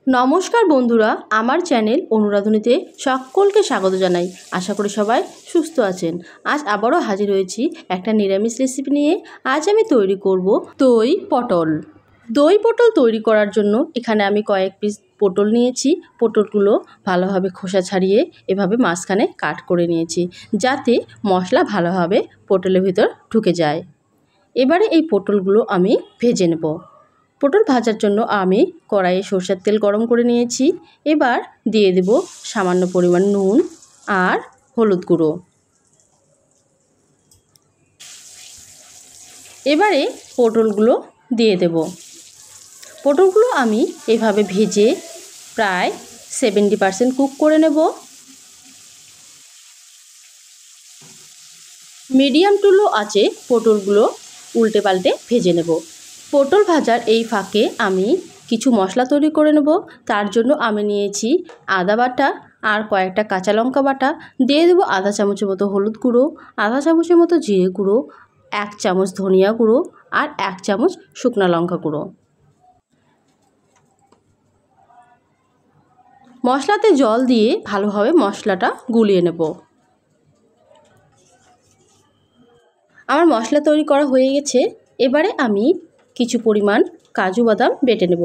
নমস্কার বন্ধুরা, আমার চ্যানেল অনুরাধনীতে সকলকে স্বাগত জানাই। আশা করি সবাই সুস্থ আছেন। আজ আবারও হাজির হয়েছি একটা নিরামিষ রেসিপি নিয়ে। আজ আমি তৈরি করব দই পটল। দই পটল তৈরি করার জন্য এখানে আমি কয়েক পিস পটল নিয়েছি। পটলগুলো ভালোভাবে খোসা ছাড়িয়ে এভাবে মাঝখানে কাট করে নিয়েছি, যাতে মশলা ভালোভাবে পটলের ভিতর ঢুকে যায়। এবারে এই পটলগুলো আমি ভেজে নেব। পটল ভাজার জন্য আমি কড়াইয়ে সরষের তেল গরম করে নিয়েছি। এবার দিয়ে দেব সামান্য পরিমাণ নুন আর হলুদ গুঁড়ো। এবারে পটলগুলো দিয়ে দেব। পটলগুলো আমি এভাবে ভেজে প্রায় 70% কুক করে নেব। মিডিয়াম টু লো আঁচে পটলগুলো উল্টে পাল্টে ভেজে নেব। পটল ভাজার এই ফাঁকে আমি কিছু মশলা তৈরি করে নেব। তার জন্য আমি নিয়েছি আদা বাটা আর কয়েকটা কাঁচা লঙ্কা বাটা। দিয়ে দেবো আধা চামচের মতো হলুদ গুঁড়ো, আধা চামচের মতো জিরে গুঁড়ো, 1 চামচ ধনিয়া গুঁড়ো আর 1 চামচ শুকনো লঙ্কা গুঁড়ো। মশলাতে জল দিয়ে ভালোভাবে মশলাটা গুলিয়ে নেব। আমার মশলা তৈরি করা হয়ে গেছে। এবারে আমি কিছু পরিমাণ কাজু বাদাম বেটে নেব।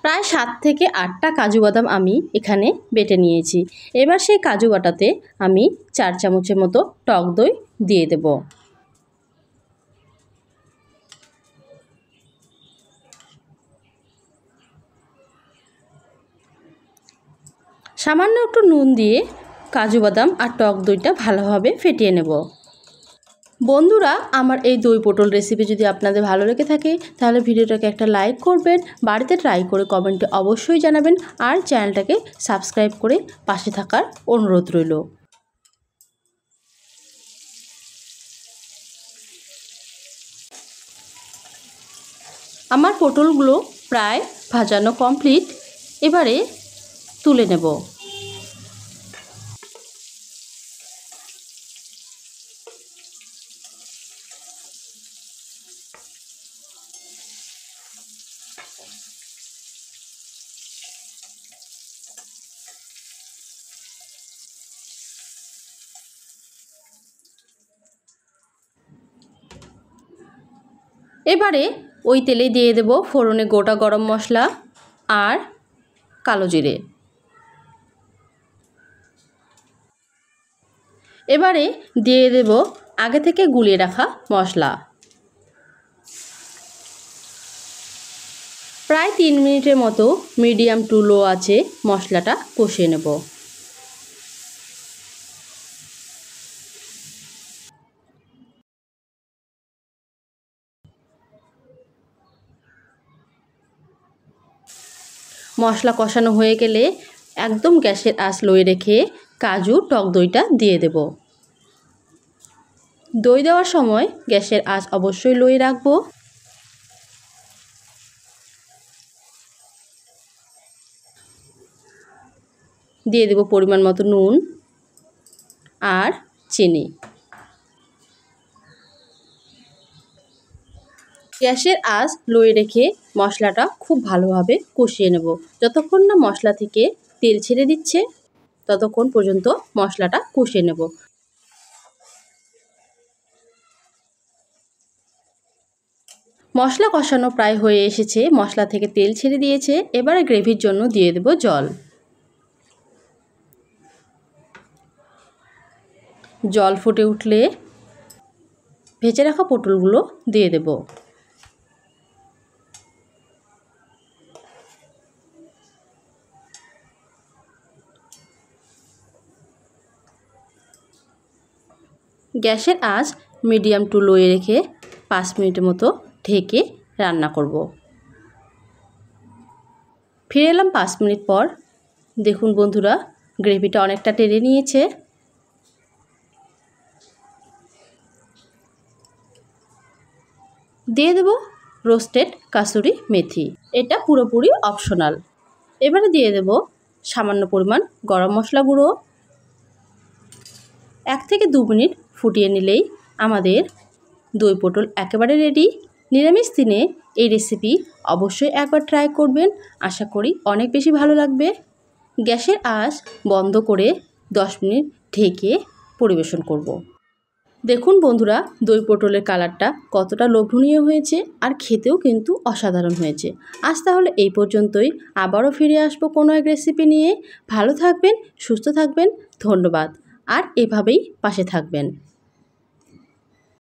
প্রায় 7 থেকে 8টা কাজু বাদাম আমি এখানে বেটে নিয়েছি। এবার সেই কাজু বাটাতে আমি 4 চামচের মতো টক দই দিয়ে দেব। সামান্য একটু নুন দিয়ে কাজু বাদাম আর টক দইটা ভালোভাবে ফেটিয়ে নেব। বন্ধুরা, আমার এই দই পটল রেসিপি যদি আপনাদের ভালো লেগে থাকে তাহলে ভিডিওটাকে একটা লাইক করবেন, বাড়িতে ট্রাই করে কমেন্টে অবশ্যই জানাবেন আর চ্যানেলটাকে সাবস্ক্রাইব করে পাশে থাকার অনুরোধ রইল। আমার পটলগুলো প্রায় ভাজানো কমপ্লিট। এবারে তুলে নেব। এবারে ওই তেলে দিয়ে দেব ফোড়নে গোটা গরম মশলা আর কালো জিরে। এবারে দিয়ে দেব আগে থেকে গুলিয়ে রাখা মশলা। প্রায় 3 মিনিটের মতো মিডিয়াম টু লো আঁচে মশলাটা কষিয়ে নেব। মশলা কষানো হয়ে গেলে একদম গ্যাসের আঁচ লোয়ে রেখে কাজু টক দইটা দিয়ে দেব। দই দেওয়ার সময় গ্যাসের আঁচ অবশ্যই লোয়ে রাখবো। দিয়ে দেব পরিমাণ মতো নুন আর চিনি। গ্যাসের আঁচ লোয়ে রেখে মশলাটা খুব ভালোভাবে কষিয়ে নেব। যতক্ষণ না মশলা থেকে তেল ছেড়ে দিচ্ছে ততক্ষণ পর্যন্ত মশলাটা কষিয়ে নেব। মশলা কষানো প্রায় হয়ে এসেছে, মশলা থেকে তেল ছেড়ে দিয়েছে। এবারে গ্রেভির জন্য দিয়ে দেব জল। জল ফুটে উঠলে ভেজে রাখা পটলগুলো দিয়ে দেব। গ্যাসের আঁচ মিডিয়াম টু লোয়ে রেখে 5 মিনিটের মতো ঢেকে রান্না করব। ফিরে এলাম 5 মিনিট পর। দেখুন বন্ধুরা, গ্রেভিটা অনেকটা টেনে নিয়েছে। দিয়ে দেব রোস্টেড কাসুরি মেথি। এটা পুরোপুরি অপশনাল। এবারে দিয়ে দেব সামান্য পরিমাণ গরম মশলা গুঁড়ো। 1 থেকে 2 মিনিট ফুটিয়ে নিলেই আমাদের দই পটল একেবারে রেডি। নিরামিষ দিনে এই রেসিপি অবশ্যই একবার ট্রাই করবেন, আশা করি অনেক বেশি ভালো লাগবে। গ্যাসের আঁচ বন্ধ করে 10 মিনিট ঢেকে পরিবেশন করব। দেখুন বন্ধুরা, দই পটলের কালারটা কতটা লোভনীয় হয়েছে আর খেতেও কিন্তু অসাধারণ হয়েছে। আজ তাহলে এই পর্যন্তই, আবারও ফিরে আসবো কোনো এক রেসিপি নিয়ে। ভালো থাকবেন, সুস্থ থাকবেন, ধন্যবাদ। আর এভাবেই পাশে থাকবেন।